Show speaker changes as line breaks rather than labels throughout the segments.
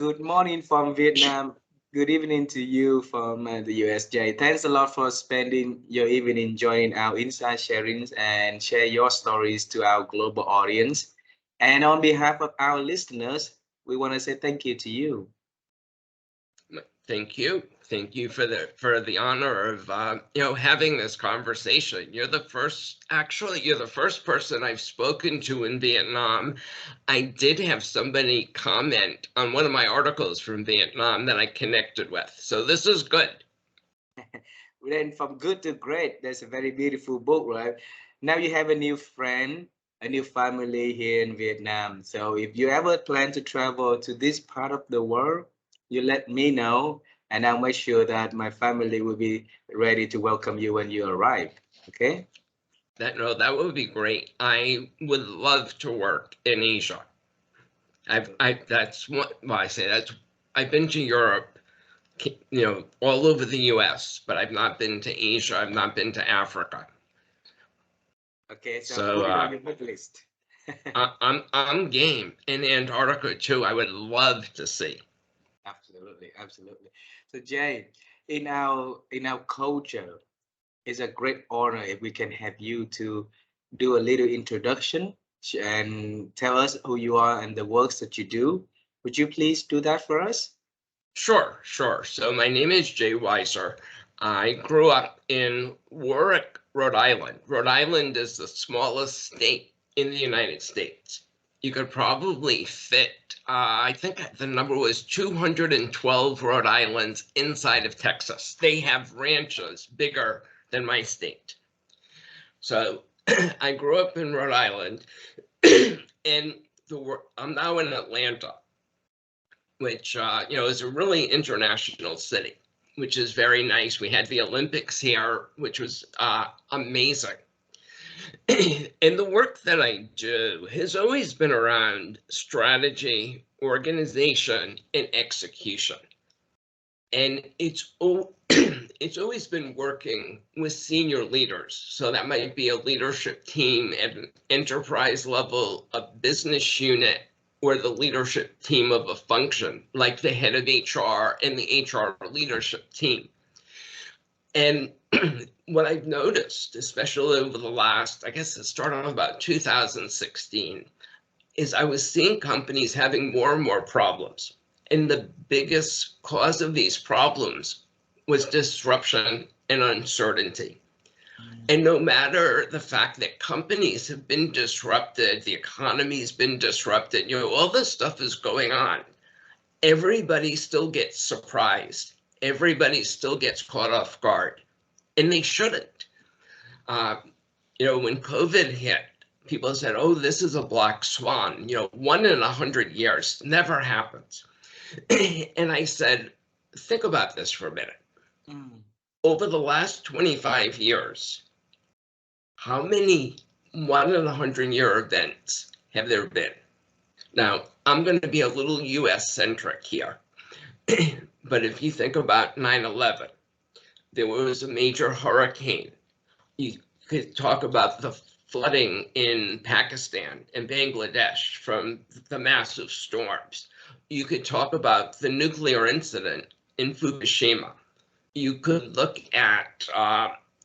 Good morning from Vietnam. Good evening to you from the USJ. Thanks a lot for spending your evening joining our inside sharings and share your stories to our global audience. And on behalf of our listeners, we want to say thank you to you.
Thank you. Thank you for the honor of having this conversation. You're the first person I've spoken to in Vietnam. I did have somebody comment on one of my articles from Vietnam that I connected with. So this is good.
Then from good to great, that's a very beautiful book, right? Now you have a new friend, a new family here in Vietnam. So if you ever plan to travel to this part of the world, you let me know, and I'll make sure that my family will be ready to welcome you when you arrive. Okay?
That would be great. I would love to work in Asia. That's what well, I say that's I've been to Europe, all over the US, but I've not been to Asia. I've not been to Africa.
Okay, so
So
put it on your book list.
I'm game. In Antarctica too, I would love to see.
Absolutely, absolutely. So Jay, in our culture, it's a great honor if we can have you to do a little introduction and tell us who you are and the works that you do. Would you please do that for us?
Sure. So my name is Jay Weiser. I grew up in Warwick, Rhode Island. Rhode Island is the smallest state in the United States. You could probably fit, I think the number was 212 Rhode Islands inside of Texas. They have ranches bigger than my state. So I grew up in Rhode Island, and I'm now in Atlanta, which is a really international city, which is very nice. We had the Olympics here, which was amazing. And the work that I do has always been around strategy, organization, and execution. And it's always been working with senior leaders. So that might be a leadership team at an enterprise level, a business unit, or the leadership team of a function, like the head of HR and the HR leadership team. And what I've noticed, especially over the last, I guess it started about 2016, is I was seeing companies having more and more problems. And the biggest cause of these problems was disruption and uncertainty. And no matter the fact that companies have been disrupted, the economy's been disrupted, all this stuff is going on, everybody still gets surprised. Everybody still gets caught off guard, and they shouldn't. When COVID hit, people said, "Oh, this is a black swan. 1 in 100 years, never happens." And I said, think about this for a minute. Over the last 25 years, how many 1 in 100 year events have there been? Now, I'm going to be a little US centric here. But if you think about 9/11, there was a major hurricane. You could talk about the flooding in Pakistan and Bangladesh from the massive storms. You could talk about the nuclear incident in Fukushima. You could look at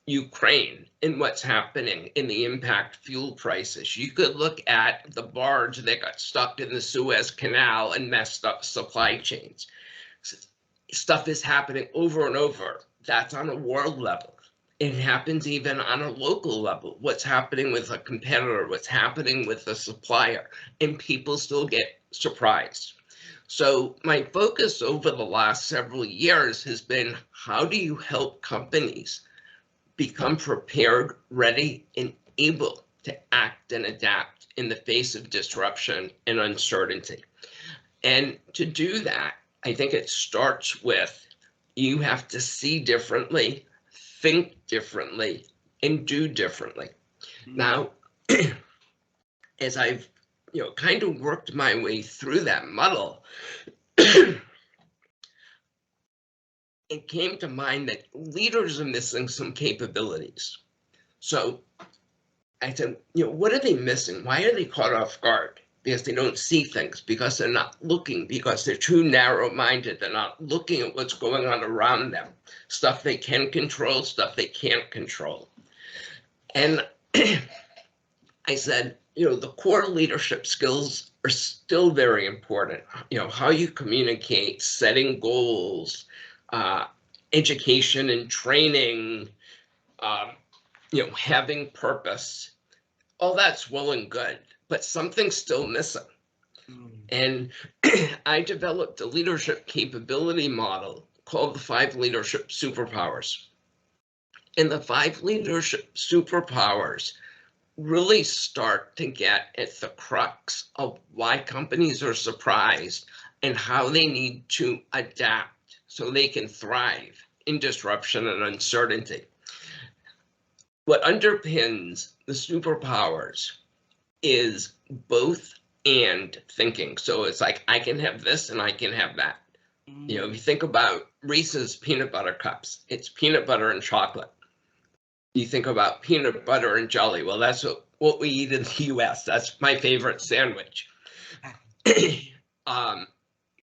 Ukraine and what's happening in the impact fuel prices. You could look at the barge that got stuck in the Suez Canal and messed up supply chains. Stuff is happening over and over. That's on a world level. It happens even on a local level. What's happening with a competitor, what's happening with a supplier, and people still get surprised. So my focus over the last several years has been, how do you help companies become prepared, ready, and able to act and adapt in the face of disruption and uncertainty? And to do that, I think it starts with, you have to see differently, think differently, and do differently. Now, as I've kind of worked my way through that muddle, it came to mind that leaders are missing some capabilities. So I said, what are they missing? Why are they caught off guard? because they don't see things, because they're not looking, because they're too narrow-minded. They're not looking at what's going on around them, stuff they can control, stuff they can't control. And I said, the core leadership skills are still very important. How you communicate, setting goals, education and training, having purpose, all that's well and good, but something's still missing. And I developed a leadership capability model called the 5 leadership superpowers. And the 5 leadership superpowers really start to get at the crux of why companies are surprised and how they need to adapt so they can thrive in disruption and uncertainty. What underpins the superpowers is both and thinking. So it's like, I can have this and I can have that. If you think about Reese's peanut butter cups, it's peanut butter and chocolate. You think about peanut butter and jelly. Well, that's what we eat in the US. That's my favorite sandwich.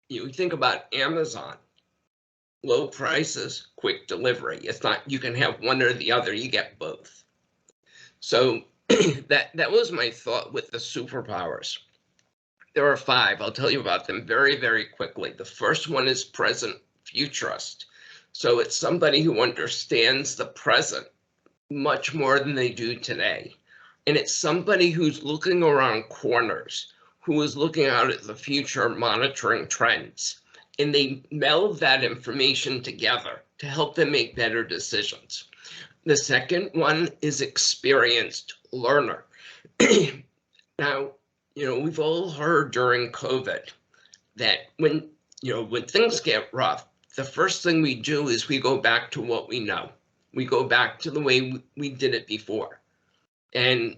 You think about Amazon, low prices, quick delivery. It's not, you can have one or the other, you get both. So that was my thought with the superpowers. There are 5. I'll tell you about them very, very quickly. The first one is present futurist. So it's somebody who understands the present much more than they do today. And it's somebody who's looking around corners, who is looking out at the future, monitoring trends. And they meld that information together to help them make better decisions. The second one is experienced learner. Now, we've all heard during COVID that when things get rough, the first thing we do is we go back to what we know. We go back to the way we did it before. And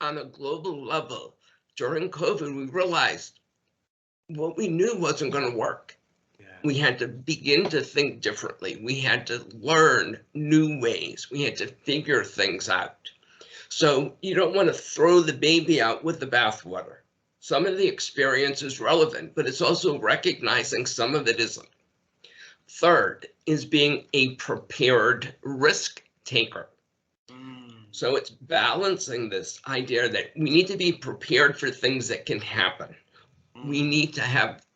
on a global level, during COVID, we realized what we knew wasn't going to work. Yeah. We had to begin to think differently. We had to learn new ways. We had to figure things out. So you don't want to throw the baby out with the bathwater. Some of the experience is relevant, but it's also recognizing some of it isn't. Third is being a prepared risk taker. So it's balancing this idea that we need to be prepared for things that can happen. We need to have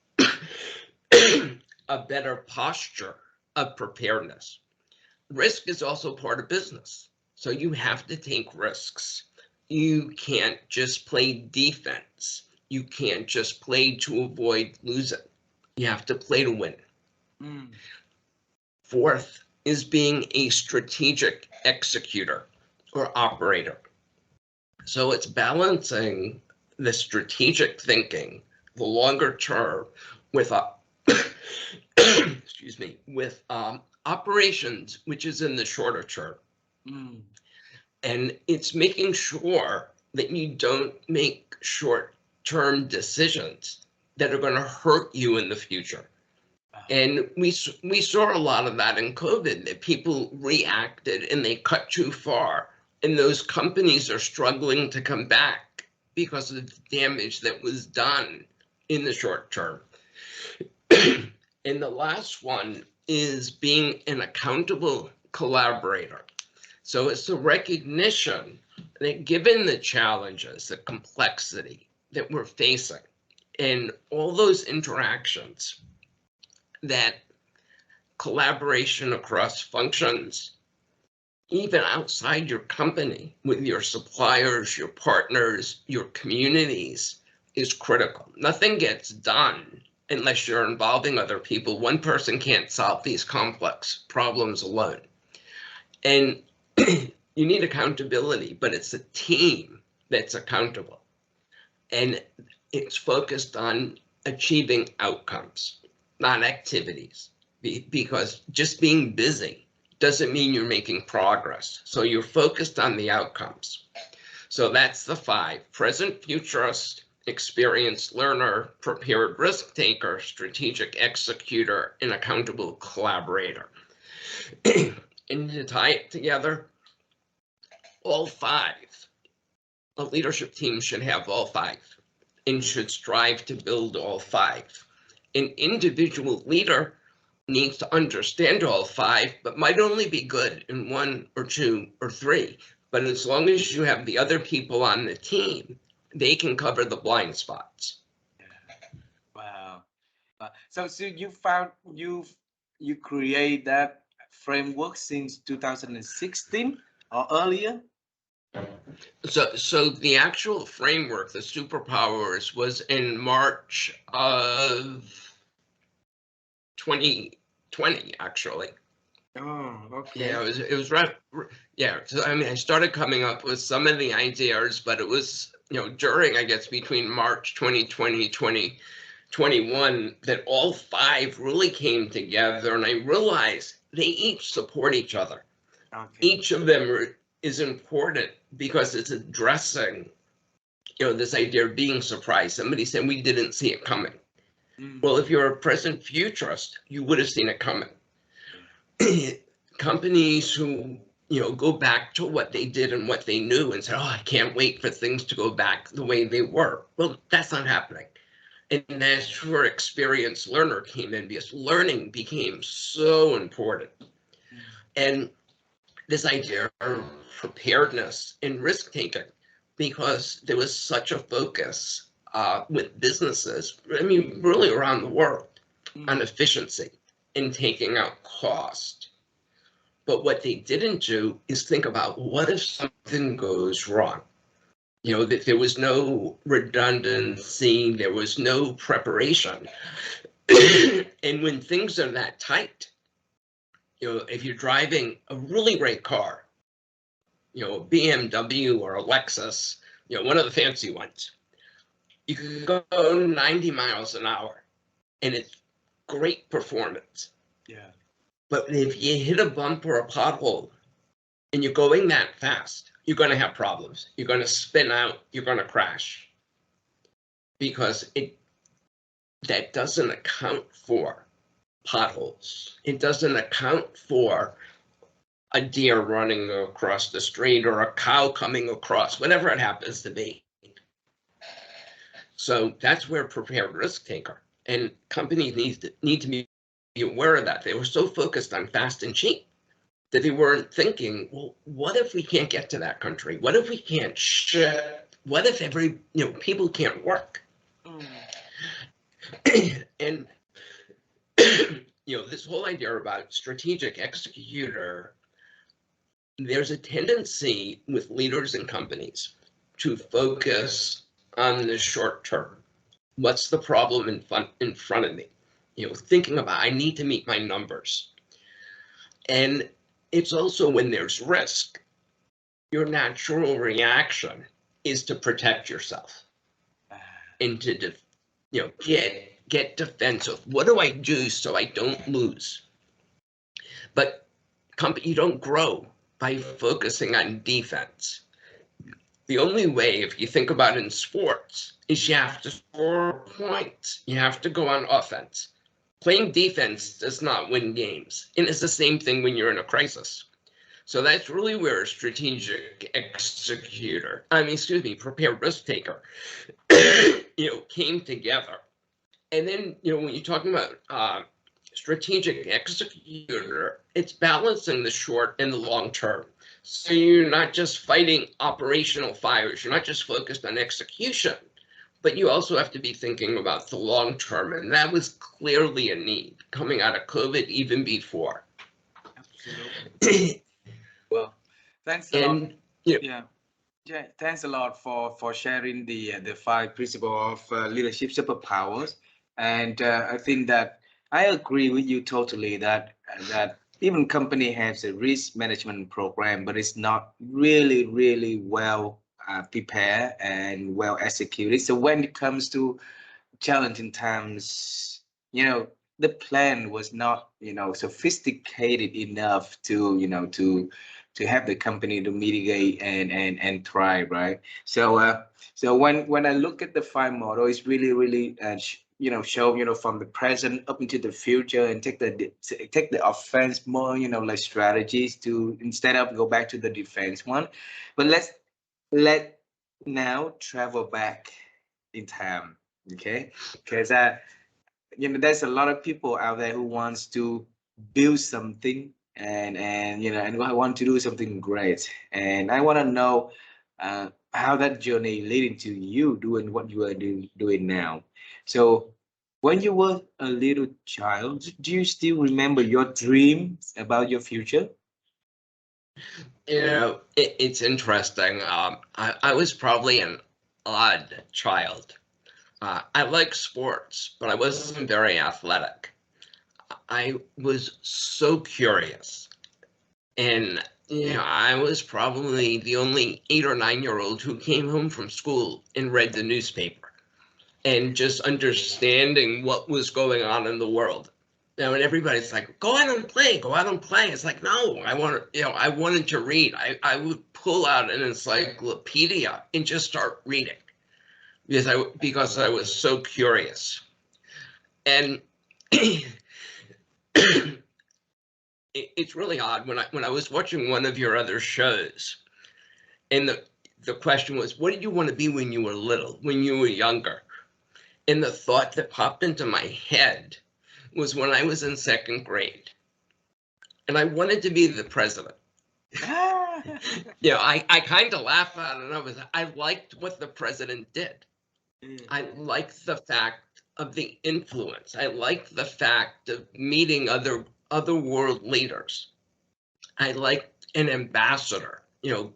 a better posture of preparedness. Risk is also part of business. So you have to take risks. You can't just play defense. You can't just play to avoid losing. You have to play to win. Fourth is being a strategic executor or operator. So it's balancing the strategic thinking, the longer term, with excuse me, with operations, which is in the shorter term. And it's making sure that you don't make short-term decisions that are going to hurt you in the future. And we saw a lot of that in COVID, that people reacted and they cut too far. And those companies are struggling to come back because of the damage that was done in the short term. And the last one is being an accountable collaborator. So it's the recognition that given the challenges, the complexity that we're facing, and all those interactions, that collaboration across functions, even outside your company, with your suppliers, your partners, your communities, is critical. Nothing gets done unless you're involving other people. One person can't solve these complex problems alone. And you need accountability, but it's a team that's accountable. And it's focused on achieving outcomes, not activities, because just being busy doesn't mean you're making progress. So you're focused on the outcomes. So that's the 5: present futurist, experienced learner, prepared risk taker, strategic executor, and accountable collaborator. And to tie it together, all 5 a leadership team should have all five and should strive to build all five. An individual leader needs to understand all five, but might only be good in one or two or three. But as long as you have the other people on the team, they can cover the blind spots.
Wow. So you create that framework since 2016 or earlier?
So the actual framework, the superpowers, was in March of 2020, actually.
Oh, okay.
Yeah, it was right. Yeah, so I mean, I started coming up with some of the ideas, but it was, during, I guess, between March 2020, 2021, that all five really came together, and I realized they each support each other.
Okay.
Each of them is important because it's addressing, this idea of being surprised. Somebody said we didn't see it coming. Well, if you're a present futurist, you would have seen it coming. Companies who, go back to what they did and what they knew and say, oh, I can't wait for things to go back the way they were. Well, that's not happening. And that's where experienced learner came in, because learning became so important. And this idea of preparedness and risk taking, because there was such a focus with businesses, I mean, really around the world, on efficiency and taking out cost. But what they didn't do is think about, what if something goes wrong? That there was no redundancy, there was no preparation. And when things are that tight, if you're driving a really great car, a BMW or a Lexus, one of the fancy ones, you can go 90 miles an hour and it's great performance.
Yeah.
But if you hit a bump or a pothole and you're going that fast, you're going to have problems. You're going to spin out, you're going to crash, because that doesn't account for potholes. It doesn't account for a deer running across the street or a cow coming across, whatever it happens to be. So that's where prepared risk taker, and companies need to be aware of that. They were so focused on fast and cheap that they weren't thinking, well, what if we can't get to that country? What if we can't ship? What if people can't work? And this whole idea about strategic executor, there's a tendency with leaders and companies to focus on the short term. What's the problem in front of me? Thinking about, I need to meet my numbers. And it's also, when there's risk, your natural reaction is to protect yourself and to get defensive. What do I do so I don't lose? But you don't grow by focusing on defense. The only way, if you think about it in sports, is you have to score points. You have to go on offense. Playing defense does not win games. And it's the same thing when you're in a crisis. So that's really where a strategic executor, prepared risk taker, came together. And then, when you're talking about strategic executor, it's balancing the short and the long term. So you're not just fighting operational fires. You're not just focused on execution, but you also have to be thinking about the long term. And that was clearly a need coming out of COVID, even before.
Absolutely. Well, thanks a lot. Yeah. Yeah, thanks a lot for sharing the five principles of leadership superpowers, and I think that I agree with you totally that even company has a risk management program, but it's not really well prepared and well executed. So when it comes to challenging times, the plan was not, sophisticated enough to, to have the company to mitigate and thrive, right? So when I look at the five model, it's really show, from the present up into the future, and take the offense more, like strategies to, instead of go back to the defense one. But let now travel back in time, okay? Because there's a lot of people out there who wants to build something and and who want to do something great. And I want to know how that journey leading to you doing what you are doing now. So when you were a little child, do you still remember your dreams about your future?
It's interesting. I was probably an odd child. I like sports, but I wasn't very athletic. I was so curious. And, I was probably the only 8 or 9 year old who came home from school and read the newspaper and just understanding what was going on in the world. And everybody's like, go out and play, go out and play. It's like, no, I wanted to read. I would pull out an encyclopedia and just start reading because I was so curious. And it's really odd when I was watching one of your other shows, and the question was, what did you want to be when you were little, when you were younger? And the thought that popped into my head was when I was in second grade, and I wanted to be the president. I kind of laugh at it, and I liked what the president did. I liked the fact of the influence. I liked the fact of meeting other world leaders. I liked an ambassador,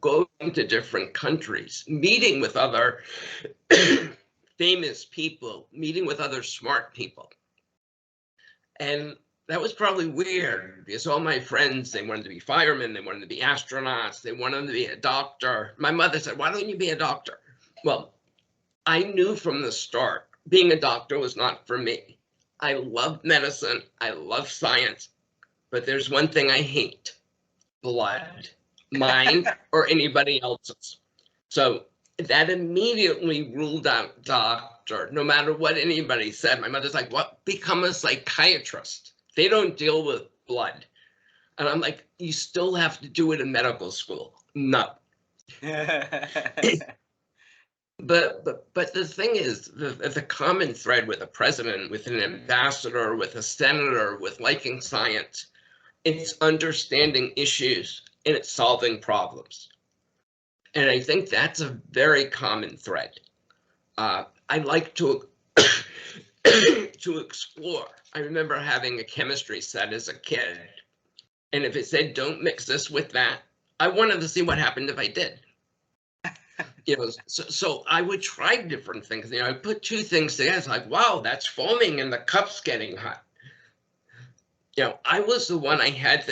going to different countries, meeting with other famous people, meeting with other smart people. And that was probably weird because all my friends, they wanted to be firemen, they wanted to be astronauts, they wanted to be a doctor. My mother said, why don't you be a doctor? Well, I knew from the start being a doctor was not for me. I love medicine, I love science, but there's one thing I hate: blood, mine or anybody else's. So that immediately ruled out doctor, no matter what anybody said. My mother's like, what? Become a psychiatrist. They don't deal with blood. And I'm like, you still have to do it in medical school. No. But the thing is, the common thread with a president, with an ambassador, with a senator, with liking science, it's understanding issues and it's solving problems. And I think that's a very common thread. I like to to explore. I remember having a chemistry set as a kid, and if it said don't mix this with that, I wanted to see what happened if I did. So I would try different things. I put two things together. It's like, wow, that's foaming and the cup's getting hot. I was the one. I had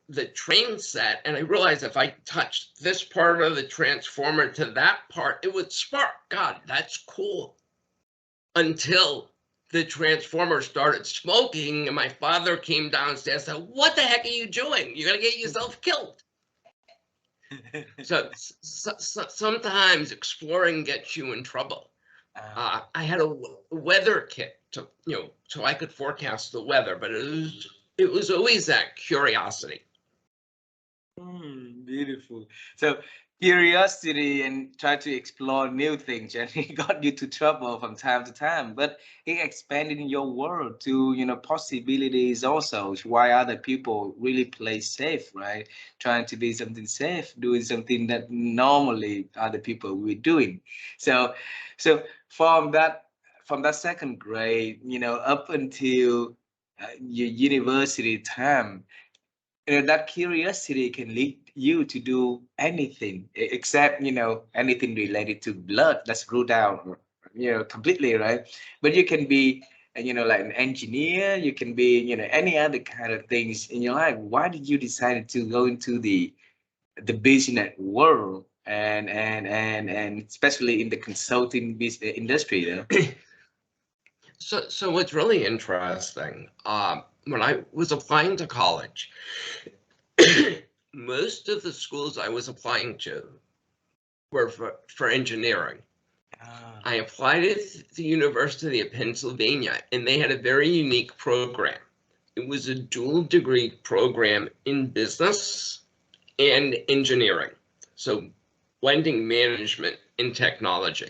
the train set, and I realized if I touched this part of the transformer to that part, it would spark. God, that's cool. Until the transformer started smoking, and my father came downstairs and said, what the heck are you doing? You're going to get yourself killed. So sometimes exploring gets you in trouble. I had a weather kit so I could forecast the weather, but it was always that curiosity.
Beautiful. So curiosity and try to explore new things, and it got you to trouble from time to time, but it expanded your world to possibilities also. Why other people really play safe, right? Trying to be something safe, doing something that normally other people will be doing. So from that second grade, up until your university time, that curiosity can lead you to do anything except anything related to blood. That's ruled out completely, right? But you can be like an engineer, you can be any other kind of things in your life. Why did you decide to go into the business world and especially in the consulting business industry though?
So what's really interesting, when I was applying to college, most of the schools I was applying to were for engineering. I applied at the University of Pennsylvania, and they had a very unique program. It was a dual degree program in business and engineering. So lending management and technology.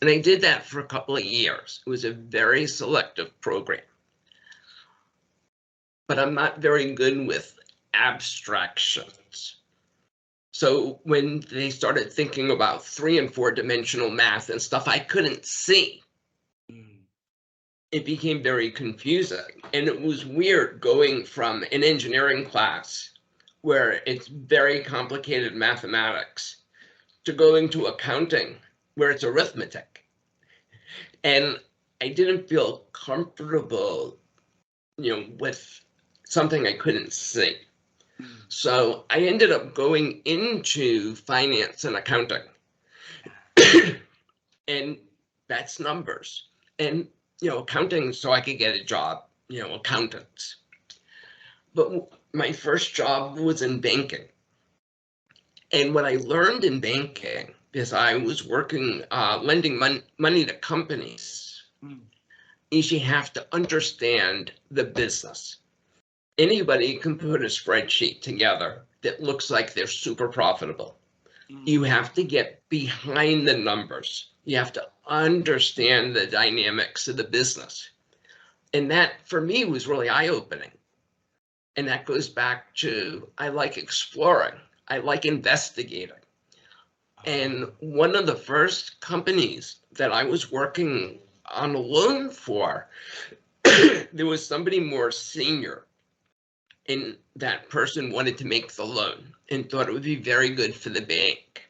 And I did that for a couple of years. It was a very selective program. But I'm not very good with abstractions. So when they started thinking about 3 and 4 dimensional math and stuff I couldn't see, it became very confusing. And it was weird going from an engineering class where it's very complicated mathematics to going to accounting where it's arithmetic. And I didn't feel comfortable, with something I couldn't see. So I ended up going into finance and accounting. And that's numbers. And, accounting so I could get a job, accountants. But my first job was in banking. And what I learned in banking is I was working, lending money to companies, is you have to understand the business. Anybody can put a spreadsheet together that looks like they're super profitable. You have to get behind the numbers. You have to understand the dynamics of the business. And that, for me, was really eye-opening. And that goes back to, I like exploring. I like investigating. And one of the first companies that I was working on a loan for, there was somebody more senior, and that person wanted to make the loan and thought it would be very good for the bank.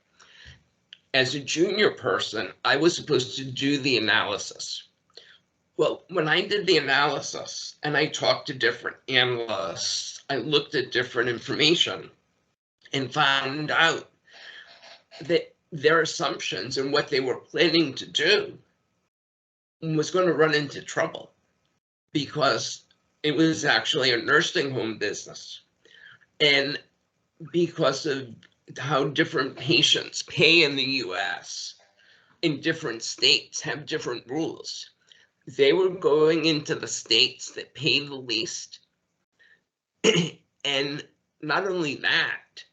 As a junior person, I was supposed to do the analysis. Well, when I did the analysis and I talked to different analysts, I looked at different information and found out that their assumptions and what they were planning to do was going to run into trouble because it was actually a nursing home business. And because of how different patients pay in the US, in different states have different rules. They were going into the states that pay the least. And not only that,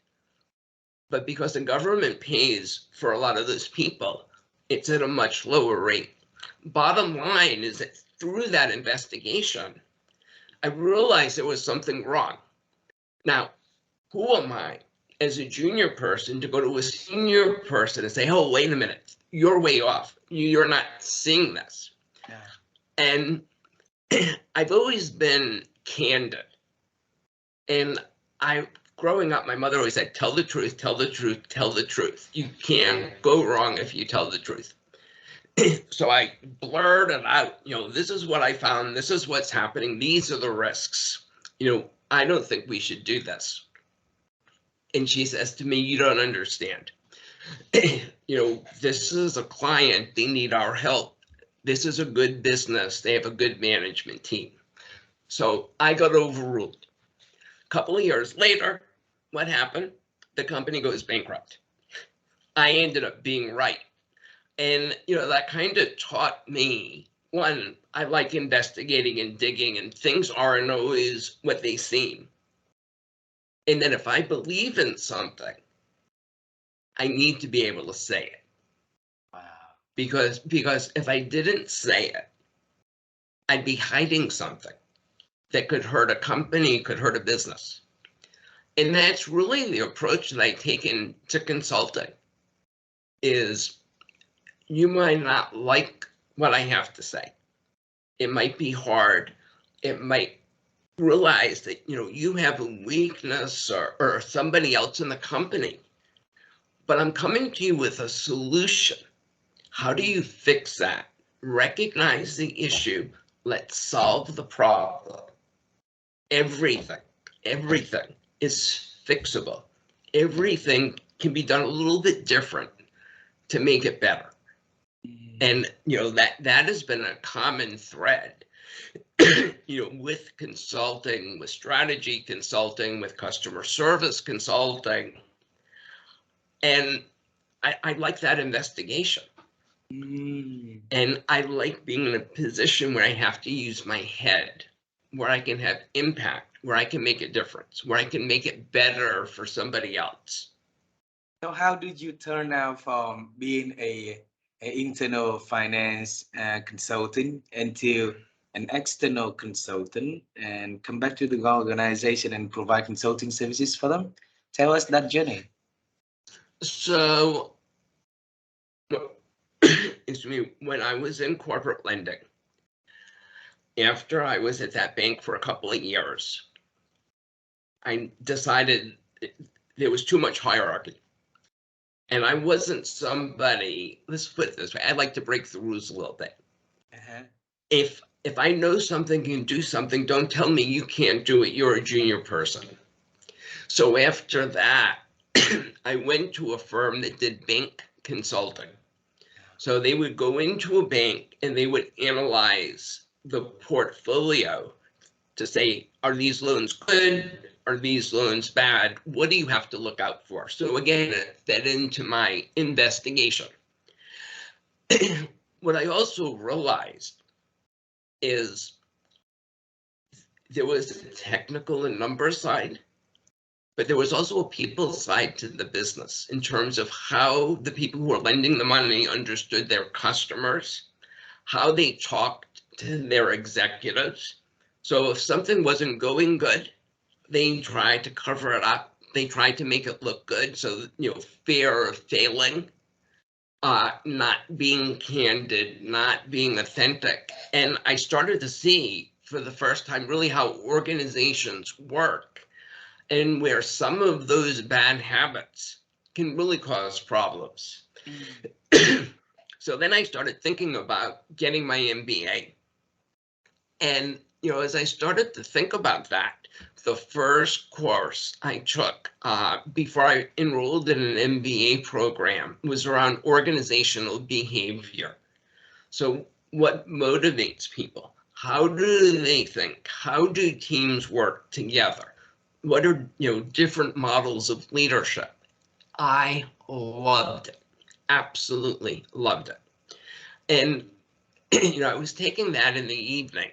but because the government pays for a lot of those people, it's at a much lower rate. Bottom line is that through that investigation, I realized there was something wrong. Now, who am I as a junior person to go to a senior person and say, oh, wait a minute, you're way off. You're not seeing this. Yeah. And I've always been candid. And growing up, my mother always said, tell the truth, tell the truth, tell the truth. You can't go wrong if you tell the truth. So I blurted out, this is what I found. This is what's happening. These are the risks. I don't think we should do this. And she says to me, you don't understand. This is a client. They need our help. This is a good business. They have a good management team. So I got overruled. A couple of years later, what happened? The company goes bankrupt. I ended up being right. And, that kind of taught me, one, I like investigating and digging, and things aren't always what they seem. And then if I believe in something, I need to be able to say it. Wow. Because if I didn't say it, I'd be hiding something that could hurt a company, could hurt a business. And that's really the approach that I take into consulting, is you might not like what I have to say. It might be hard. It might realize that, you have a weakness or somebody else in the company, but I'm coming to you with a solution. How do you fix that? Recognize the issue. Let's solve the problem. Everything is fixable. Everything can be done a little bit different to make it better. And, that has been a common thread, with consulting, with strategy consulting, with customer service consulting. And I like that investigation. And I like being in a position where I have to use my head, where I can have impact, where I can make a difference, where I can make it better for somebody else.
So how did you turn out from being a internal finance consultant into an external consultant and come back to the organization and provide consulting services for them? Tell us that journey.
So, excuse me, when I was in corporate lending, after I was at that bank for a couple of years, I decided there was too much hierarchy. And I wasn't somebody, let's put it this way, I like to break the rules a little bit.
Uh-huh.
If I know something, can do something, don't tell me you can't do it. You're a junior person. So after that, I went to a firm that did bank consulting. So they would go into a bank and they would analyze the portfolio to say, are these loans good? Are these loans bad? What do you have to look out for? So again, it fed into my investigation. What I also realized is there was a technical and number side, but there was also a people side to the business in terms of how the people who were lending the money understood their customers, how they talked to their executives. So if something wasn't going good, they tried to cover it up. They tried to make it look good. So, fear of failing, not being candid, not being authentic. And I started to see for the first time really how organizations work and where some of those bad habits can really cause problems. So then I started thinking about getting my MBA. And, as I started to think about that, the first course I took before I enrolled in an MBA program was around organizational behavior. So what motivates people? How do they think? How do teams work together? What are, different models of leadership? I loved it. Absolutely loved it. And, I was taking that in the evening.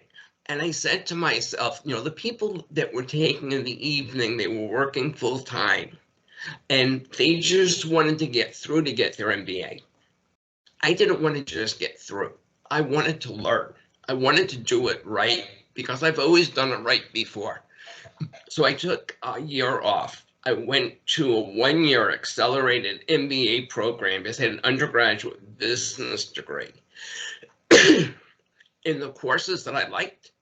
And I said to myself, the people that were taking in the evening, they were working full time and they just wanted to get through to get their MBA. I didn't want to just get through. I wanted to learn. I wanted to do it right because I've always done it right before. So I took a year off. I went to a 1-year accelerated MBA program because I had an undergraduate business degree. In the courses that I liked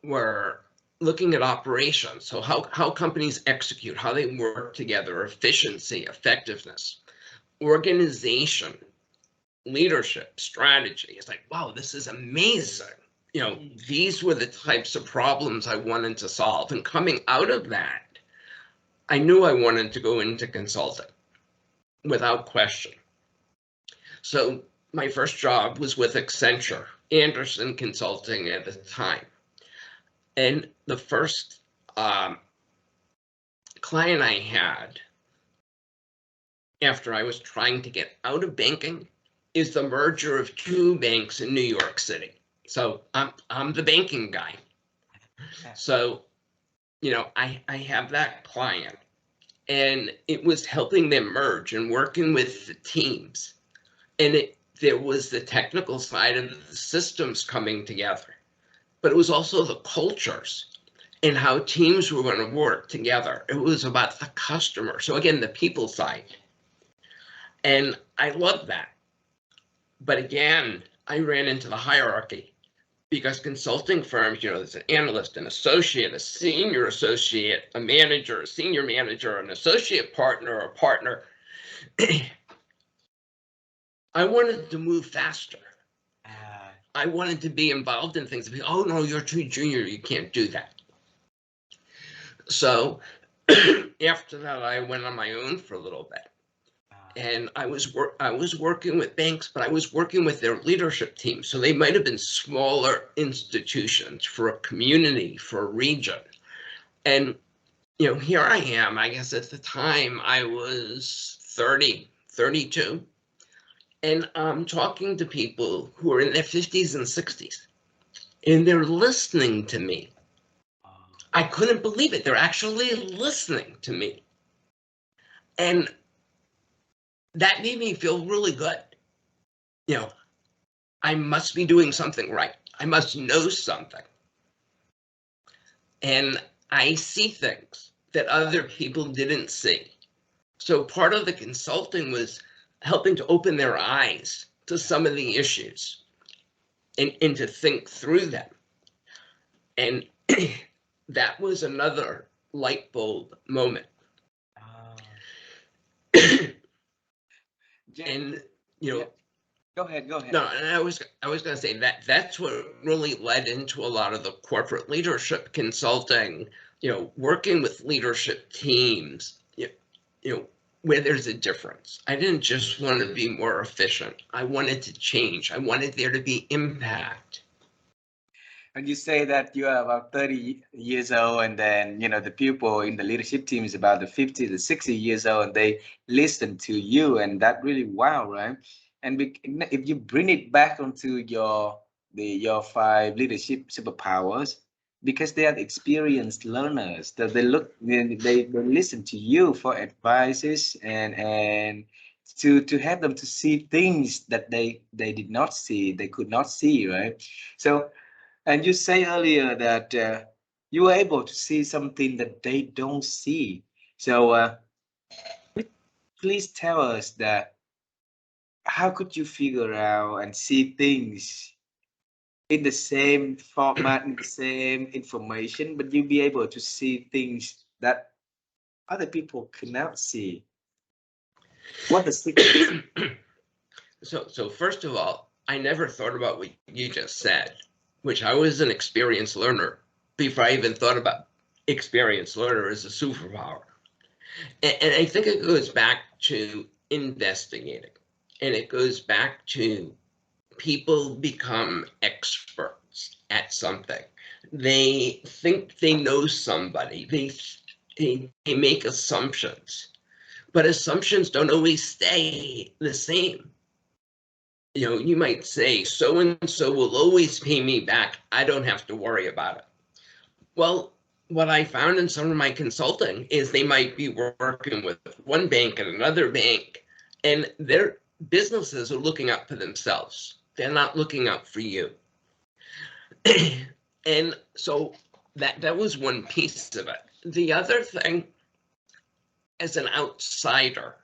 were looking at operations. So how companies execute, how they work together, efficiency, effectiveness, organization, leadership, strategy. It's like, wow, this is amazing. These were the types of problems I wanted to solve. And coming out of that, I knew I wanted to go into consulting without question. So my first job was with Accenture, Anderson Consulting at the time. And the first client I had after I was trying to get out of banking is the merger of two banks in New York City. So I'm the banking guy. So, I have that client and it was helping them merge and working with the teams. And there was the technical side of the systems coming together, but it was also the cultures and how teams were going to work together. It was about the customer. So again, the people side. And I love that. But again, I ran into the hierarchy because consulting firms, there's an analyst, an associate, a senior associate, a manager, a senior manager, an associate partner, a partner. I wanted to move faster. I wanted to be involved in things. Oh, no, you're too junior. You can't do that. So after that, I went on my own for a little bit. And I was working with banks, but I was working with their leadership team. So they might have been smaller institutions for a community, for a region. And, here I am, I guess at the time I was 30, 32. And I'm talking to people who are in their 50s and 60s. And they're listening to me. I couldn't believe it. They're actually listening to me. And that made me feel really good. You know, I must be doing something right. I must know something. And I see things that other people didn't see. So part of the consulting was helping to open their eyes to some of the issues and to think through them. And that was another light bulb moment.
Ah,
And you
yeah,
know,
go ahead, go ahead.
no, and I was going to say that that's what really led into a lot of the corporate leadership consulting. You know, working with leadership teams. You know, where there's a difference. I didn't just want to be more efficient. I wanted to change. I wanted there to be impact.
And you say that you are about 30 years old, and then the people in the leadership team is about the 50 to 60 years old, and they listen to you, and that really wow, right? And if you bring it back onto your five leadership superpowers, because they are experienced learners, that they listen to you for advices, and to help them to see things that they did not see, they could not see, right? So, and you say earlier that you were able to see something that they don't see. So please tell us that how could you figure out and see things in the same format, in the same information, but you be able to see things that other people cannot see? What the secret?
So first of all, I never thought about what you just said, which I was an experienced learner before I even thought about experienced learner as a superpower. And I think it goes back to investigating, and it goes back to people become experts at something. They think they know somebody. They make assumptions, but assumptions don't always stay the same. You know, you might say so and so will always pay me back. I don't have to worry about it. Well, what I found in some of my consulting is they might be working with one bank and another bank, and their businesses are looking out for themselves. They're not looking out for you. And so that was one piece of it. The other thing, as an outsider,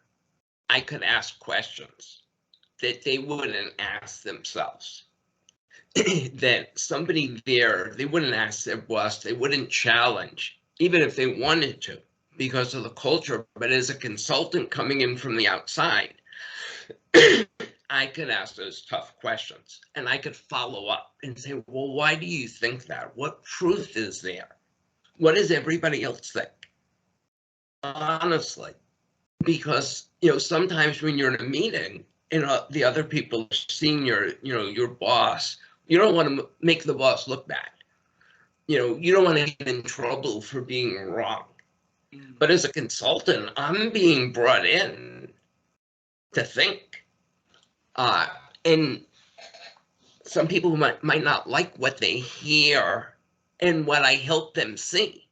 I could ask questions that they wouldn't ask themselves. That somebody there, they wouldn't ask their boss, they wouldn't challenge, even if they wanted to, because of the culture. But as a consultant coming in from the outside, I could ask those tough questions and I could follow up and say, well, why do you think that? What proof is there? What does everybody else think? Honestly, because sometimes when you're in a meeting and the other people are seeing your boss, you don't want to make the boss look bad. You don't want to get in trouble for being wrong.
Mm.
But as a consultant, I'm being brought in to think. Uh, and some people might not like what they hear and what I help them see.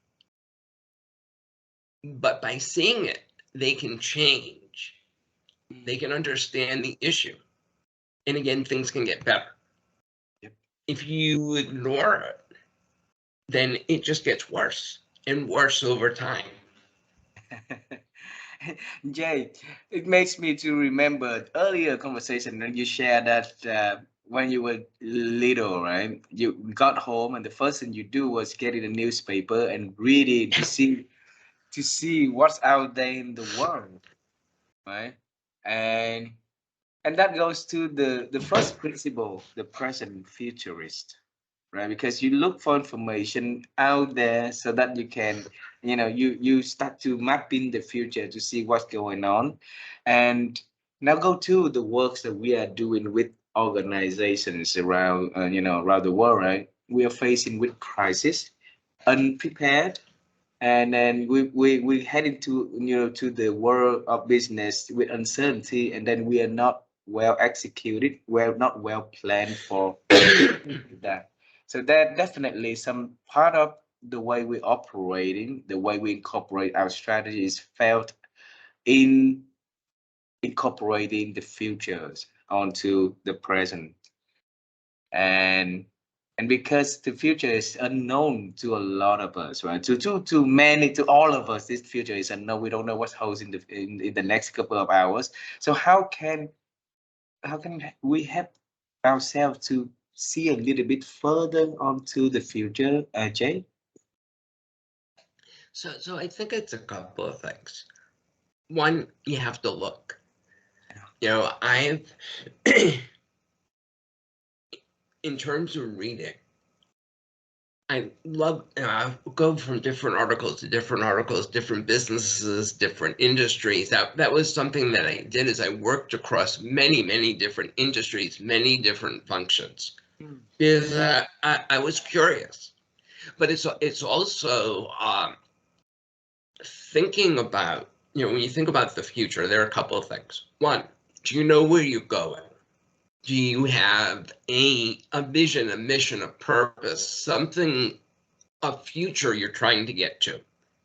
But by seeing it, they can change. They can understand the issue. And again, things can get better.
Yep.
If you ignore it, then it just gets worse and worse over time.
Jay, it makes me to remember earlier conversation when you shared that when you were little, right? You got home and the first thing you do was getting a newspaper and reading to see what's out there in the world, right? And and that goes to the first principle, the present futurist, right? Because you look for information out there so that you can, you start to map in the future to see what's going on. And now go to the works that we are doing with organizations around, around the world, right? We are facing with crisis, unprepared, and then we head into, to the world of business with uncertainty, and then we are not well executed, we're not well planned for that. So that definitely some part of the way we operating, the way we incorporate our strategies felt in incorporating the futures onto the present, and because the future is unknown to a lot of us, right? To many, to all of us, this future is unknown. We don't know what holds in the next couple of hours. So how can we help ourselves to see a little bit further onto the future, Jay?
So I think it's a couple of things. One, you have to look. You know, I've in terms of reading, I love go from different articles to different articles, different businesses, different industries. That was something that I did is I worked across many different industries, many different functions. Because I was curious, but it's also thinking about, you know, when you think about the future, there are a couple of things. One, do you know where you're going? Do you have a vision, a mission, a purpose, something, a future you're trying to get to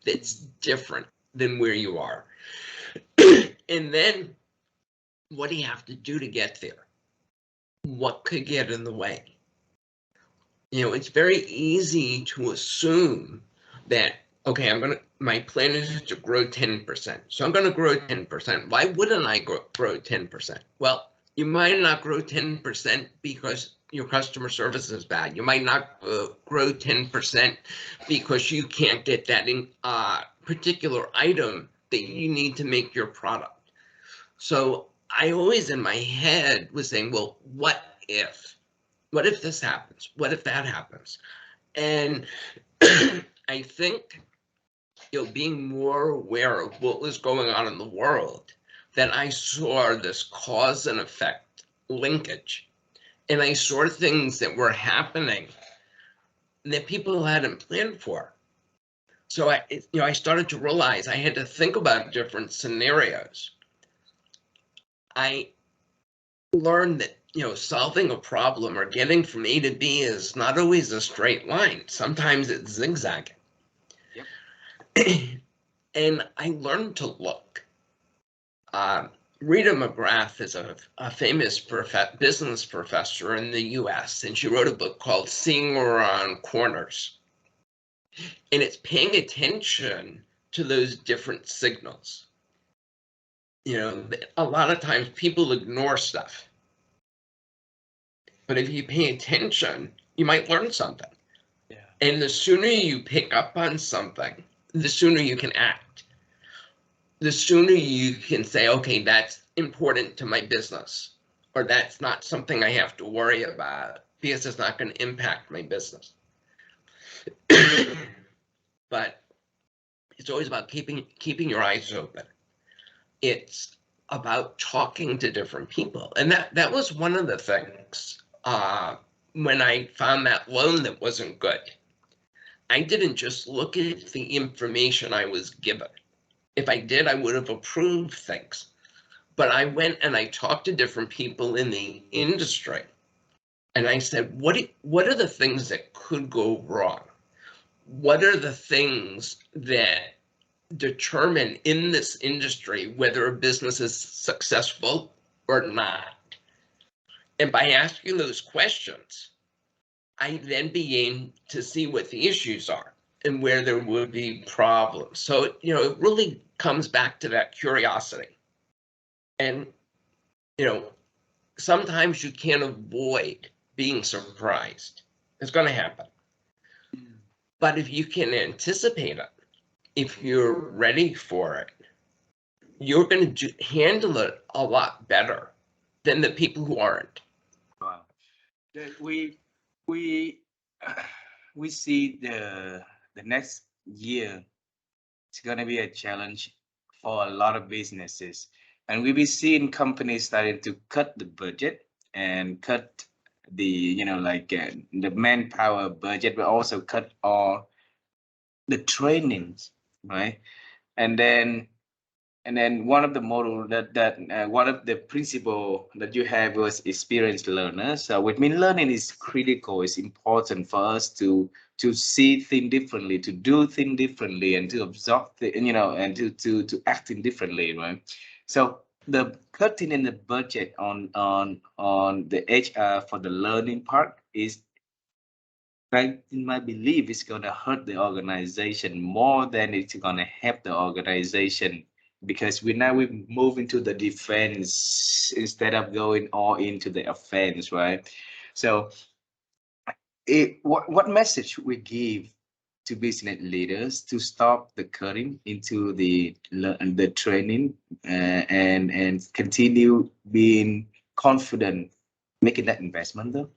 that's different than where you are? And then what do you have to do to get there? What could get in the way? You know, it's very easy to assume that, okay, my plan is to grow 10%. So I'm going to grow 10%. Why wouldn't I grow 10%? Well, you might not grow 10% because your customer service is bad. You might not grow 10% because you can't get that particular item that you need to make your product. So I always in my head was saying, well, what if? What if this happens? What if that happens? And I think, you know, being more aware of what was going on in the world, that I saw this cause and effect linkage. And I saw things that were happening that people hadn't planned for. So I started to realize I had to think about different scenarios. I learned that, you know, solving a problem or getting from A to B is not always a straight line. Sometimes it's zigzagging. Yep. And I learned to look. Rita McGrath is a famous business professor in the US, and she wrote a book called Seeing Around Corners. And it's paying attention to those different signals. You know, a lot of times people ignore stuff. But if you pay attention, you might learn something. Yeah. And the sooner you pick up on something, the sooner you can act. The sooner you can say, okay, that's important to my business, or that's not something I have to worry about because it's not going to impact my business. But it's always about keeping your eyes open. It's about talking to different people. And that was one of the things when I found that loan that wasn't good. I didn't just look at the information I was given. If I did, I would have approved things. But I went and I talked to different people in the industry. And I said, what are the things that could go wrong? What are the things that determine in this industry whether a business is successful or not? And by asking those questions, I then began to see what the issues are and where there would be problems. So, you know, it really comes back to that curiosity. And, you know, sometimes you can't avoid being surprised. It's going to happen. But if you can anticipate it, if you're ready for it, you're going to handle it a lot better than the people who aren't.
Wow. We we see the next year, it's going to be a challenge for a lot of businesses, and we'll be seeing companies starting to cut the budget and cut the, you know, like the manpower budget, but also cut all the trainings, right? And then one of the model one of the principle that you have was experienced learners. So which means learning is critical. It's important for us to see things differently, to do things differently, and to absorb the, you know, and to act in differently, right? So the cutting in the budget on the HR for the learning part is, in my belief, it's gonna hurt the organization more than it's gonna help the organization, because we move into the defense instead of going all into the offense, right? So what message should we give to business leaders to stop the cutting into the training, and continue being confident making that investment though?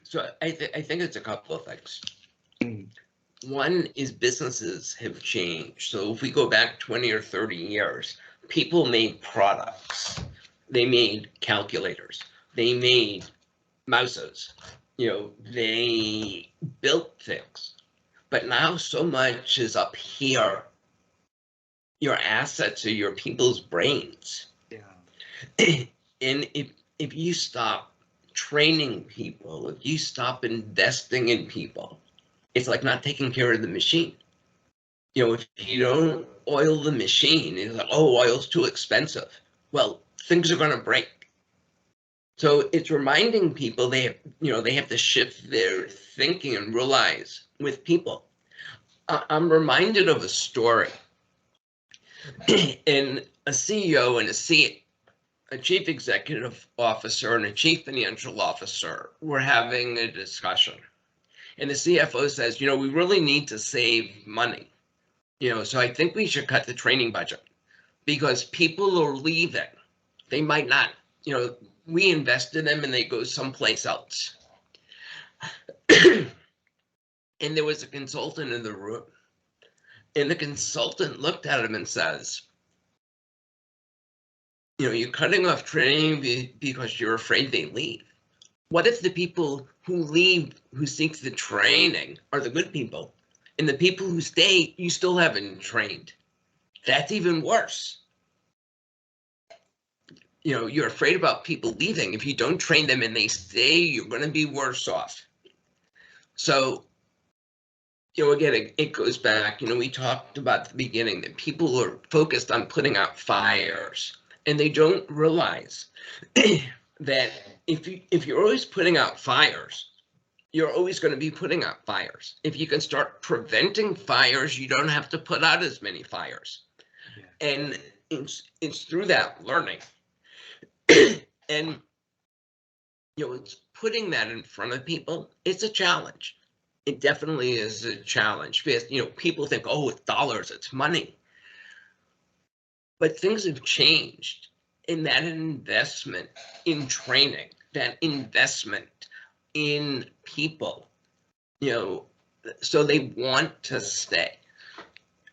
So I think it's a couple of things.
Mm.
One is businesses have changed. So if we go back 20 or 30 years, people made products. They made calculators. They made mouses. They built things. But now so much is up here. Your assets are your people's brains.
Yeah.
And if you stop training people, if you stop investing in people, it's like not taking care of the machine. If you don't oil the machine, it's like, oh, oil's too expensive. Well, things are going to break. So it's reminding people they have to shift their thinking and realize with people. I'm reminded of a story. And a CEO and a chief executive officer and a chief financial officer were having a discussion. And the CFO says, we really need to save money. So I think we should cut the training budget because people are leaving. They might not, we invest in them and they go someplace else. And there was a consultant in the room. And the consultant looked at him and says, you're cutting off training because you're afraid they leave. What if the people who leave, who seek the training, are the good people? And the people who stay, you still haven't trained. That's even worse. You're afraid about people leaving. If you don't train them and they stay, you're going to be worse off. So, again, it goes back, we talked about at the beginning that people are focused on putting out fires, and they don't realize that if you're always putting out fires, you're always going to be putting out fires. If you can start preventing fires, you don't have to put out as many fires. Yeah. And it's through that learning. And it's putting that in front of people. It's a challenge. It definitely is a challenge because people think, oh, it's dollars, it's money. But things have changed. And that investment in training, that investment in people, so they want to stay.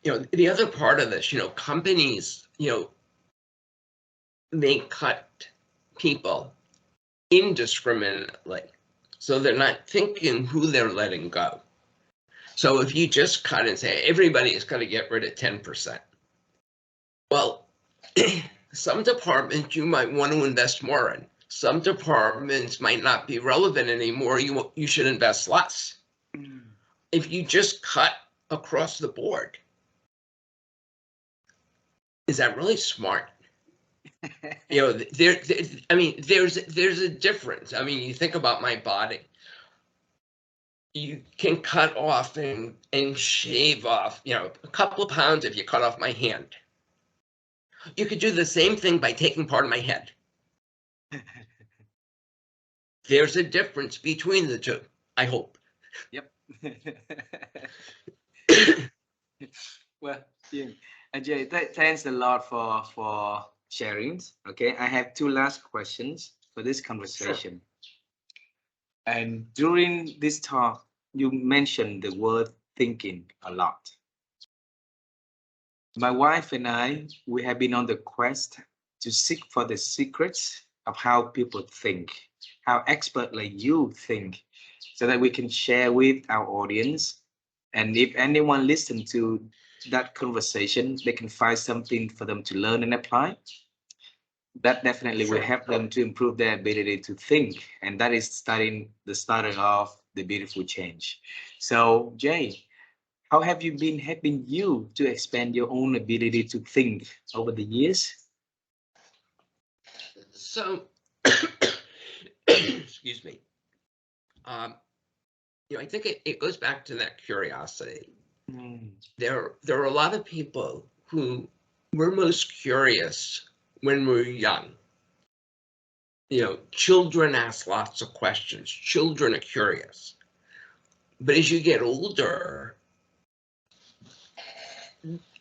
The other part of this, companies, they cut people indiscriminately. So they're not thinking who they're letting go. So if you just cut and say, everybody is going to get rid of 10%. Well, some departments you might want to invest more in. Some departments might not be relevant anymore. You should invest less. Mm. If you just cut across the board, is that really smart? There's a difference. You think about my body. You can cut off and shave off, a couple of pounds if you cut off my hand. You could do the same thing by taking part of my head. There's a difference between the two, I hope.
Yep. Well, yeah. Ajay, thanks a lot for sharing. Okay, I have two last questions for this conversation. Sure. And during this talk, you mentioned the word thinking a lot. My wife and I, we have been on the quest to seek for the secrets of how people think, how expert like you think, so that we can share with our audience. And if anyone listen to that conversation, they can find something for them to learn and apply. That definitely will help them to improve their ability to think. And that is the starting of the beautiful change. So, Jay, How have you been helping you to expand your own ability to think over the years?
So, excuse me. Um, I think it goes back to that curiosity.
Mm.
There are a lot of people who were most curious when we were young. Children ask lots of questions. Children are curious. But as you get older,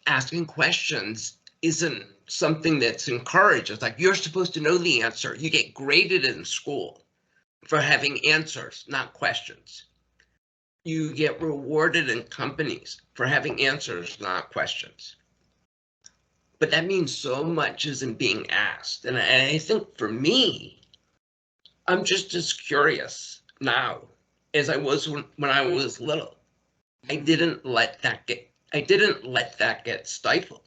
asking questions isn't something that's encouraged. It's like you're supposed to know the answer. You get graded in school for having answers, not questions. You get rewarded in companies for having answers, not questions. But that means so much isn't being asked. And I think for me, I'm just as curious now as I was when I was little. I didn't let that get stifled.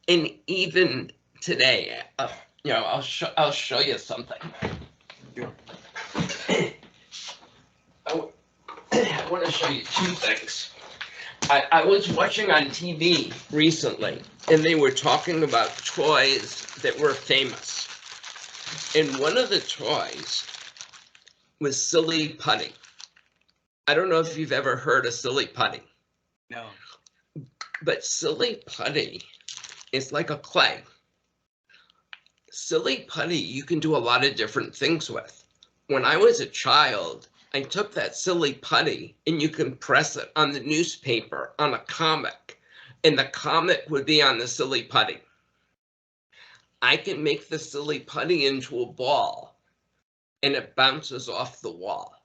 And even today, I'll show you something.
Sure.
I want to show you two things. I was watching on TV recently, and they were talking about toys that were famous. And one of the toys was Silly Putty. I don't know if you've ever heard of Silly Putty.
No.
But Silly Putty is like a clay. Silly Putty you can do a lot of different things with. When I was a child, I took that Silly Putty and you can press it on the newspaper, on a comic, and the comic would be on the Silly Putty. I can make the Silly Putty into a ball and it bounces off the wall.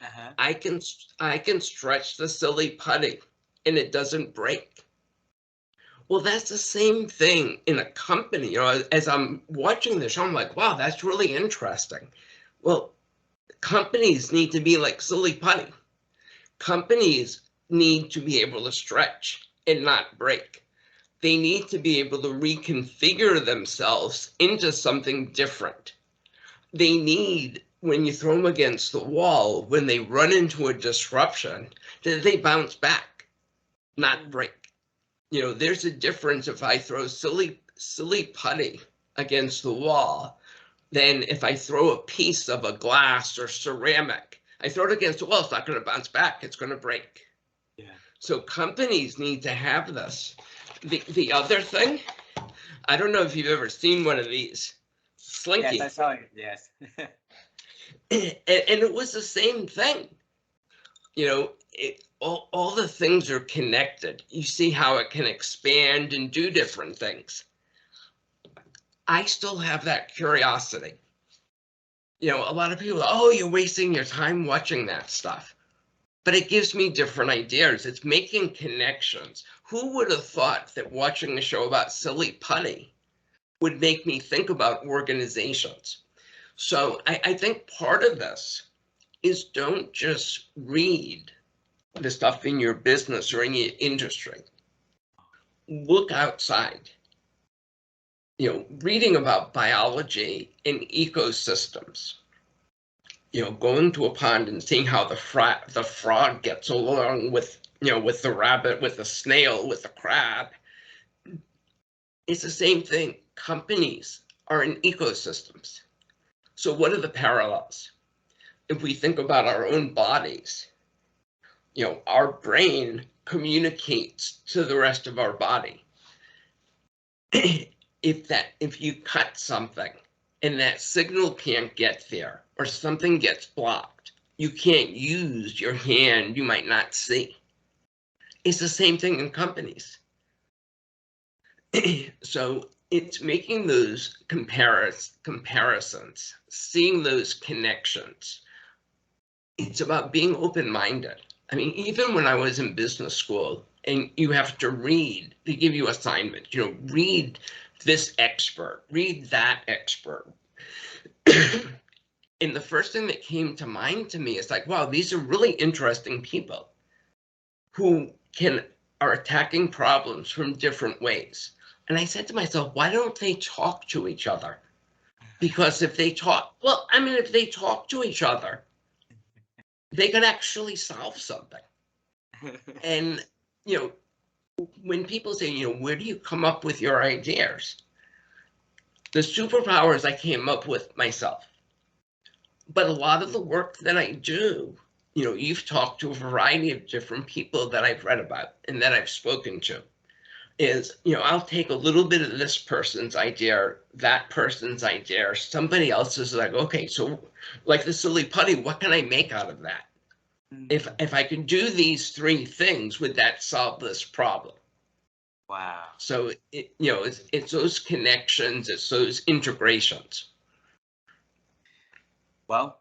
Uh-huh.
I can stretch the Silly Putty and it doesn't break. Well, that's the same thing in a company. As I'm watching the show, I'm like, wow, that's really interesting. Well, companies need to be like Silly Putty. Companies need to be able to stretch and not break. They need to be able to reconfigure themselves into something different. They need, when you throw them against the wall, when they run into a disruption, that they bounce back, not break. There's a difference if I throw silly putty against the wall than if I throw a piece of a glass or ceramic. I throw it against the wall, it's not going to bounce back, it's going to break.
Yeah.
So companies need to have this. The other thing, I don't know if you've ever seen one of these. Slinky.
Yes, I saw it. Yes.
And it was the same thing. All the things are connected. You see how it can expand and do different things. I still have that curiosity. A lot of people, oh, you're wasting your time watching that stuff. But it gives me different ideas. It's making connections. Who would have thought that watching a show about Silly Putty would make me think about organizations? So I think part of this is don't just read the stuff in your business or in your industry. Look outside. Reading about biology and ecosystems. Going to a pond and seeing how the frog gets along with the rabbit, with the snail, with the crab. It's the same thing. Companies are in ecosystems. So what are the parallels? If we think about our own bodies, our brain communicates to the rest of our body. If you cut something and that signal can't get there or something gets blocked, you can't use your hand, you might not see. It's the same thing in companies. So it's making those comparisons, seeing those connections. It's about being open-minded. I mean, even when I was in business school and you have to read, they give you assignments, read this expert, read that expert. And the first thing that came to mind to me is like, wow, these are really interesting people who are attacking problems from different ways. And I said to myself, why don't they talk to each other? Because if they talk to each other, they could actually solve something. And you know, when people say, where do you come up with your ideas? The superpowers I came up with myself. But a lot of the work that I do, you've talked to a variety of different people that I've read about and that I've spoken to, is, I'll take a little bit of this person's idea, that person's idea, somebody else's, like, okay, so like the silly putty, what can I make out of that? If I can do these three things, would that solve this problem?
Wow.
So it's those connections, it's those integrations.
Well,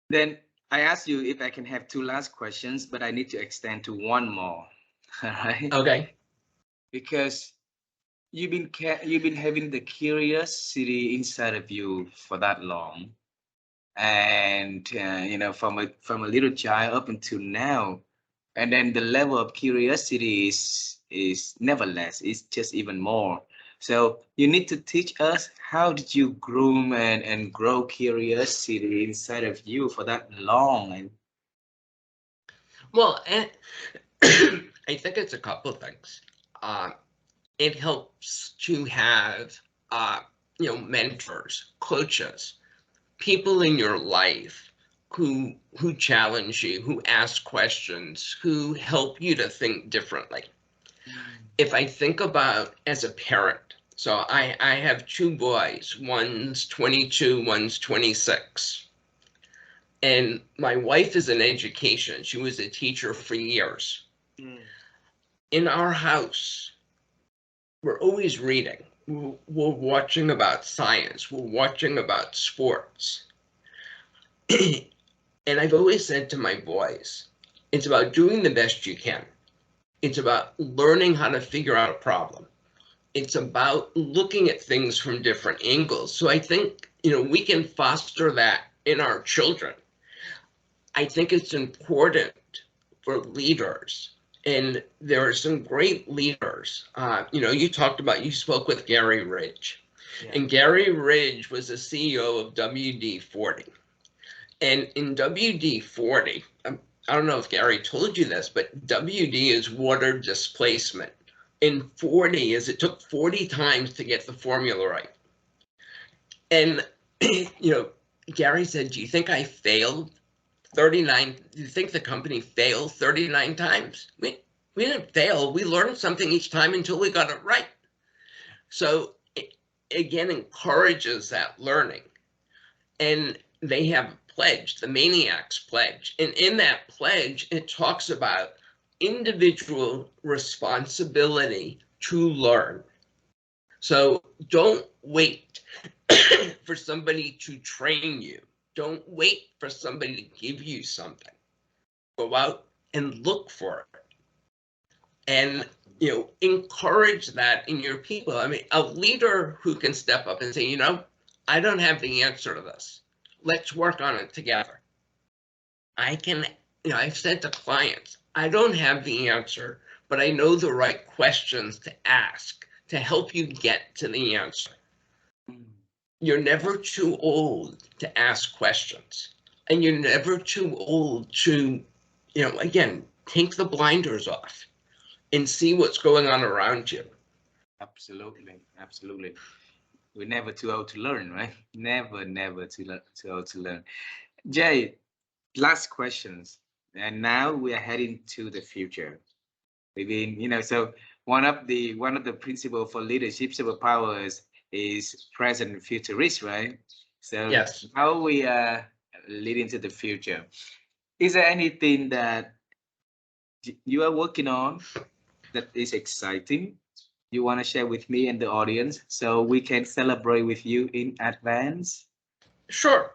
then I asked you if I can have two last questions, but I need to extend to one more. All right.
Okay.
Because you've been having the curiosity inside of you for that long, and from a little child up until now, and then the level of curiosity is never less. It's just even more. So you need to teach us, how did you groom and grow curiosity inside of you for that long? And
Well, I think it's a couple of things. It helps to have, mentors, coaches, people in your life who challenge you, who ask questions, who help you to think differently. If I think about as a parent, so I have two boys, one's 22, one's 26. And my wife is in education. She was a teacher for years. In our house, we're always reading. We're watching about science. We're watching about sports. And I've always said to my boys, it's about doing the best you can. It's about learning how to figure out a problem. It's about looking at things from different angles. So I think, we can foster that in our children. I think it's important for leaders. And there are some great leaders. You spoke with Gary Ridge. Yeah. And Gary Ridge was the CEO of WD-40. And in WD-40, I don't know if Gary told you this, but WD is water displacement. And 40 is it took 40 times to get the formula right. And, Gary said, do you think I failed 39? Do you think the company failed 39 times? We didn't fail. We learned something each time until we got it right. So it, again, encourages that learning. And they have a pledge, the Maniacs Pledge. And in that pledge, it talks about individual responsibility to learn. So don't wait for somebody to train you. Don't wait for somebody to give you something. Go out and look for it. And, encourage that in your people. I mean, a leader who can step up and say, I don't have the answer to this. Let's work on it together. I've said to clients, I don't have the answer, but I know the right questions to ask to help you get to the answer. You're never too old to ask questions. And you're never too old to, again, take the blinders off and see what's going on around you.
Absolutely. Absolutely. We're never too old to learn, right? Never too old to learn. Jay, last questions. And now we are heading to the future. So one of the principle for leadership superpowers is present and futurist, right? So
yes.
How we are leading to the future. Is there anything that you are working on that is exciting you want to share with me and the audience so we can celebrate with you in advance?
Sure.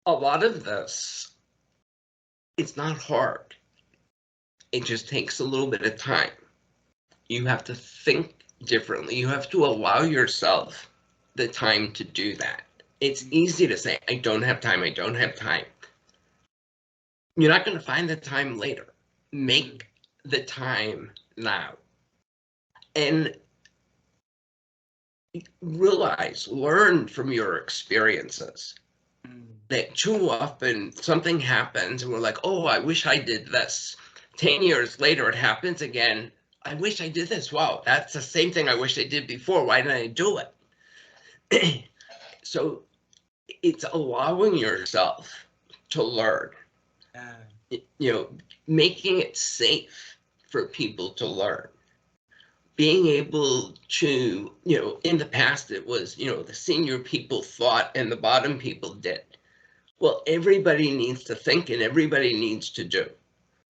A lot of this, it's not hard. It just takes a little bit of time. You have to think differently. You have to allow yourself the time to do that. It's easy to say, I don't have time. You're not going to find the time later. Make the time now. And realize, learn from your experiences. that too often something happens and we're like, oh, I wish I did this. 10 years later, it happens again. I wish I did this. Wow, that's the same thing I wish I did before. Why didn't I do it? So it's allowing yourself to learn, making it safe for people to learn. Being able to, in the past, it was, the senior people thought and the bottom people did. Well, everybody needs to think and everybody needs to do.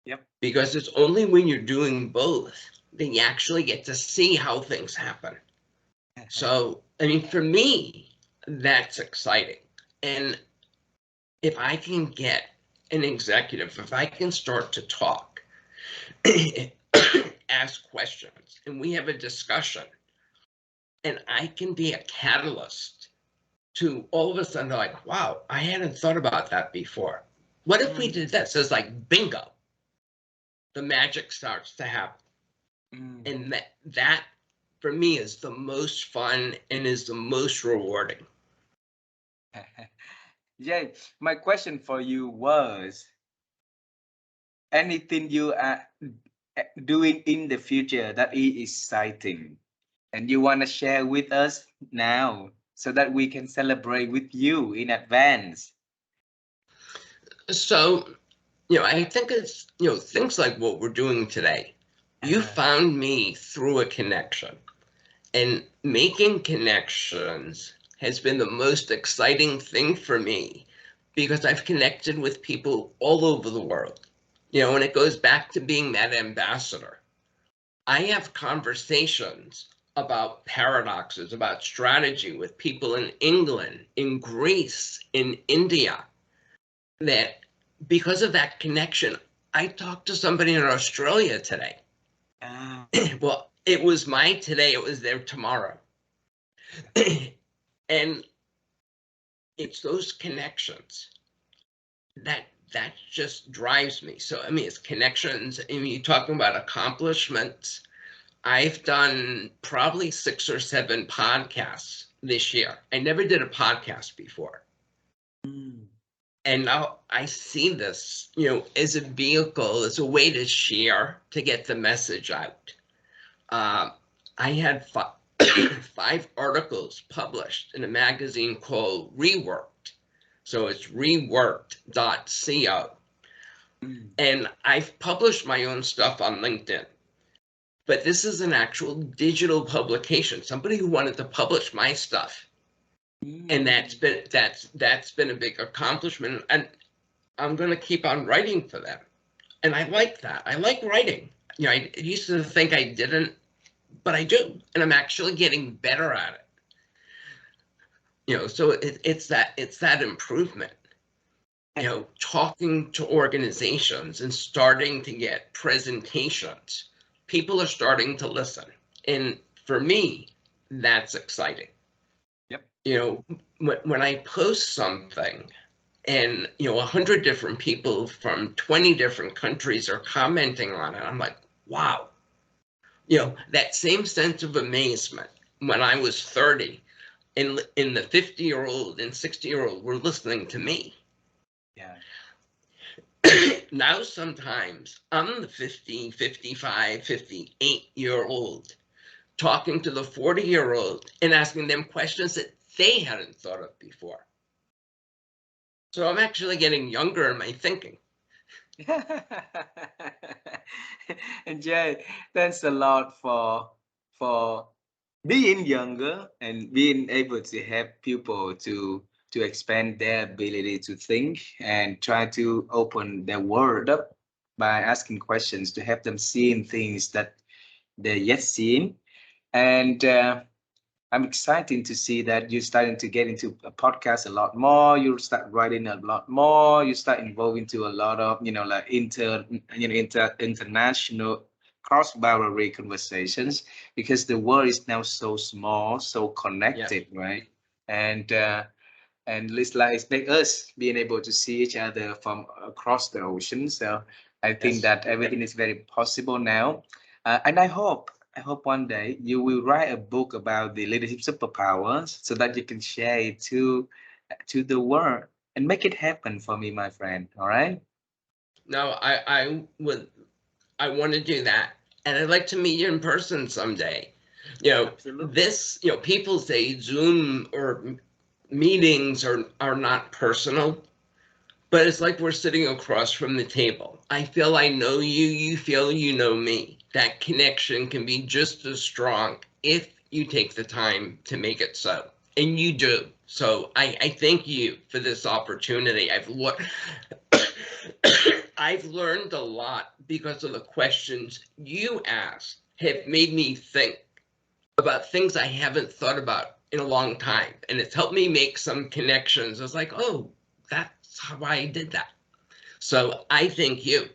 Yep.
Because it's only when you're doing both that you actually get to see how things happen. So, I mean, for me, that's exciting. And if I can get an executive, if I can start to talk, ask questions, and we have a discussion, and I can be a catalyst to all of a sudden like, wow, I hadn't thought about that before. What if we did this? It's like bingo. The magic starts to happen. And that for me is the most fun and is the most rewarding.
Yeah, my question for you was, anything you are doing in the future that is exciting and you want to share with us now so that we can celebrate with you in advance?
So, I think it's, things like what we're doing today. You found me through a connection, and making connections has been the most exciting thing for me because I've connected with people all over the world, and it goes back to being that ambassador. I have conversations about paradoxes, about strategy with people in England, in Greece, in India, that because of that connection, I talked to somebody in Australia today. Well, it was my today, it was their tomorrow. And it's those connections that just drives me. So, I mean, it's connections. I mean, you're talking about accomplishments. I've done probably 6 or 7 podcasts this year. I never did a podcast before. And now I see this, as a vehicle, as a way to share, to get the message out. I had 5 articles published in a magazine called Reworked. So it's reworked.co. And I've published my own stuff on LinkedIn. But this is an actual digital publication, somebody who wanted to publish my stuff. And that's been a big accomplishment. And I'm going to keep on writing for them. And I like that. I like writing. I used to think I didn't, but I do. And I'm actually getting better at it. So it's that improvement. Talking to organizations and starting to get presentations. People are starting to listen. And for me, that's exciting.
Yep.
When I post something and 100 different people from 20 different countries are commenting on it, I'm like, wow. That same sense of amazement when I was 30 and the 50-year-old and 60-year-old were listening to me.
Yeah.
Now sometimes I'm the 50, 55, 58-year-old talking to the 40-year-old and asking them questions that they hadn't thought of before. So I'm actually getting younger in my thinking.
And Jay, thanks a lot for being younger and being able to help people to expand their ability to think and try to open their world up by asking questions to help them seeing things that they're yet seeing. And I'm excited to see that you're starting to get into a podcast a lot more. You start writing a lot more. You start involving to a lot of, like international cross-boundary conversations, because the world is now so small, so connected, right? And it's like us being able to see each other from across the ocean. So I think that everything is very possible now, and I hope one day you will write a book about the leadership superpowers so that you can share it to the world. and make it happen for me, my friend. All right?
No, I want to do that. And I'd like to meet you in person someday.
Absolutely.
People say Zoom or meetings are not personal, but it's like we're sitting across from the table. I feel I know you, you feel you know me. That connection can be just as strong if you take the time to make it so. And you do. So I thank you for this opportunity. I've learned a lot because of the questions you asked have made me think about things I haven't thought about in a long time. And it's helped me make some connections. It's like, oh, that's how I did that. So I thank you.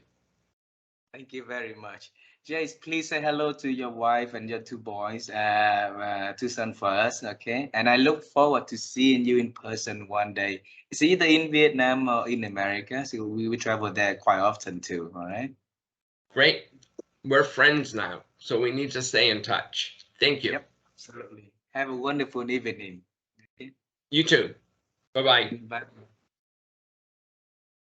Thank you very much. Jace, please say hello to your wife and your two boys, two sons for us, okay? And I look forward to seeing you in person one day. It's either in Vietnam or in America, so we will travel there quite often too, all right?
Great. We're friends now, so we need to stay in touch. Thank you.
Yep, absolutely. Have a wonderful evening. Okay?
You too. Bye bye.
Bye.